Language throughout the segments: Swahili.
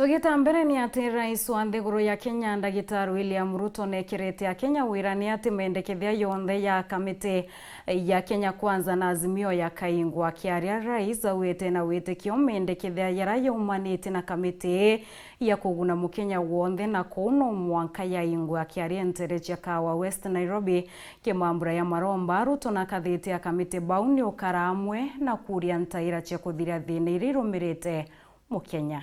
Togeta mbere ni ati rais wa nthiguru ya Kenya Ndagitari William Ruto nekirete AKENYA wira ni ati mendikithia yonthe ya kamiti ya Kenya Kwanza na azimio yakaingwa. Kiaria rais awite na witikio mendikithia YARA yaumanite na kamiti ya kuguna mukenya wonthe na kuno mwanka ya ingwa. Kiaria nterecha kawa West Nairobi kimambura ya maromba Ruto na kathiti ya kamiti bauni ukara amwe na kuria ntaira cia kuthira thini irirumirite mukenya.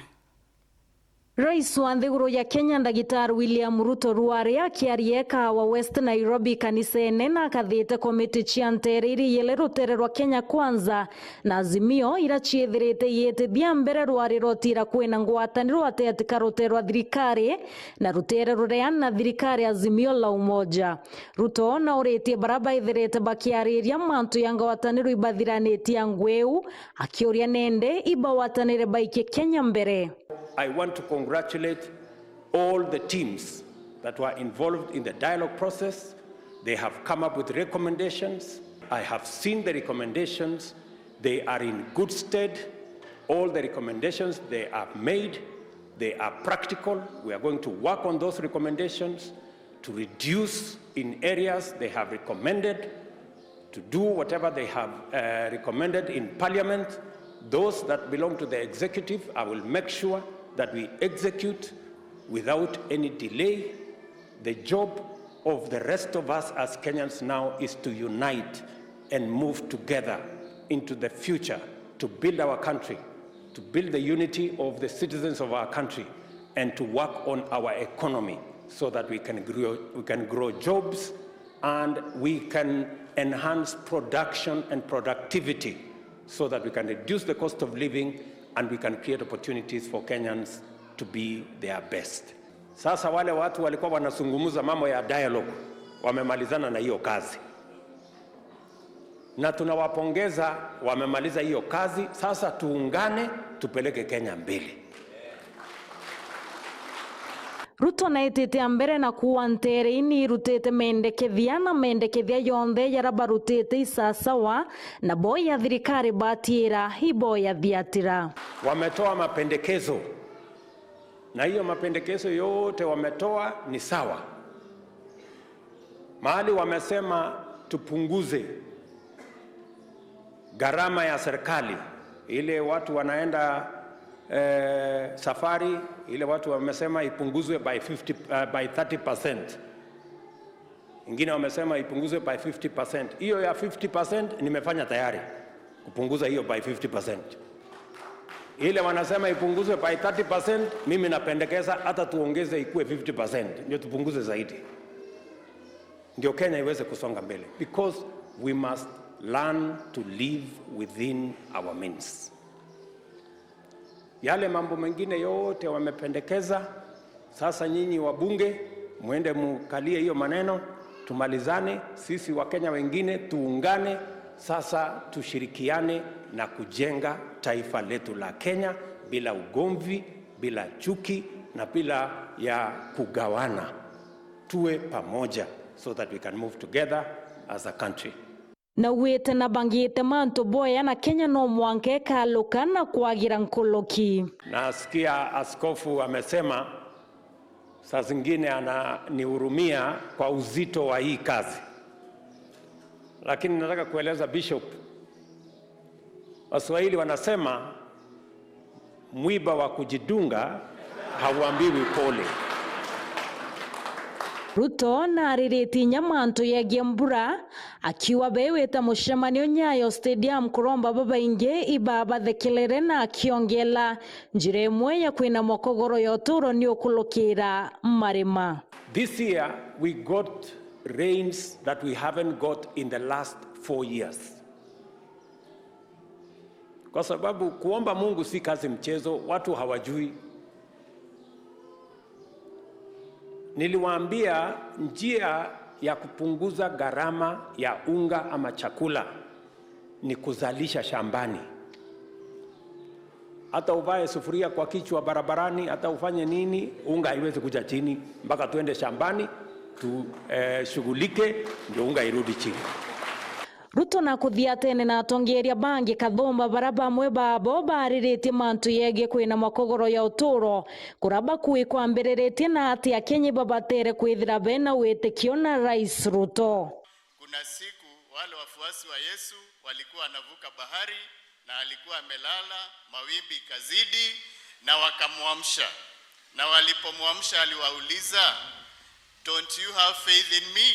Rais wa nthiguru ya Kenya Ndagitari William Ruto ruare akiaria kawa West Nairobi kanisene na kathite komiti cia ntere iri rutererwa Kenya Kwanza na azimio ira ciethirite yetithia mbere rwari rotira kwina ngwataniro atetika ruterwa thirikari na rutere rureana thirikari azimio la umoja. Ruto na uretie baraba ithirite bakiariria mantu ya ngwataniro ibathiranitie ngweu akioria nende ibawatanire baike Kenya mbere. I want to congratulate all the teams that were involved in the dialogue process. They have come up with recommendations. I have seen the recommendations. They are in good stead. All the recommendations they have made, they are practical. We are going to work on those recommendations to reduce in areas they have recommended, to do whatever they have recommended in Parliament. Those that belong to the executive, I will make sure that we execute without any delay. The job of the rest of us as Kenyans now is to unite and move together into the future to build our country, to build the unity of the citizens of our country, and to work on our economy so that we can grow jobs and we can enhance production and productivity so that we can reduce the cost of living and we can create opportunities for Kenyans to be their best. Sasa wale watu walikuwa wanazungumza mambo ya dialogue wamemalizana na hiyo kazi. Na tunawapongeza wamemaliza hiyo kazi. Sasa tuungane tupeleke Kenya mbele. Ruto na itete mbere na kuwa ntere ini rutete mendikithia na mendikithia yonthe YARA barutete isasawa na boya thirikari batira hiboya thiatira. Wametoa mapendekezo na hiyo mapendekezo yote wametoa ni sawa. Mahali wamesema tupunguze gharama ya serikali, ile watu wanaenda safari, ile watu wamesema ipunguzwe by 30%. Ingine wamesema ipunguzwe by 50%. Hiyo ya 50% nimefanya tayari kupunguza hiyo by 50%. Ile wanasema ipunguzwe by 30%, mimi napendekeza hata tuongeze ikuwe 50%, ndio tupunguze zaidi. Ndio Kenya iweze kusonga mbele, because we must learn to live within our means. Yale mambo mengine yote wamependekeza, sasa nyinyi wabunge muende mukalie hiyo maneno, tumalizane, sisi wa Kenya wengine tuungane, sasa tushirikiane na kujenga taifa letu la Kenya bila ugomvi, bila chuki na bila ya kugawana. Tuwe pamoja so that we can move together as a country. Na wete na bangite manto boya na Kenya no mwanke kaluka na kwagira nkoloki. Nasikia askofu amesema saa zingine ananihurumia kwa uzito wa hii kazi. Lakini nataka kueleza Bishop, Waswahili wanasema mwiba wa kujidunga hauambiwi pole. Ruto na aririti nyamanto ya Gembura akiwa beweta mushamanio Nyayo Stadium kuromba babainge ibaba thekilere na akiongela njira imwe ya kwina mokogoro yoturo ni okulokira marima. This year we got rains that we haven't got in the last 4 years. Kwa sababu kuomba Mungu si kazi mchezo, watu hawajui. Niliwaambia njia ya kupunguza gharama ya unga ama chakula ni kuzalisha shambani. Hata uvae sufuria kwa kichwa barabarani, hata ufanye nini, unga haiwezi kuja chini mpaka tuende shambani, tushughulike ndio unga irudi chini. Ruto na kuthia tene na atongeria bangi kathoma bara bamwe babo bariritie mantu yege kwina makogoro ya uturo kuraba kui kwambiriretie na ati akenyi babatere kwithira bena witikio na Rais Ruto. Kuna siku wale wafuasi wa Yesu walikuwa wanavuka bahari na alikuwa amelala, mawimbi kazidi na wakamwamsha, na walipomwamsha aliwauliza, don't you have faith in me?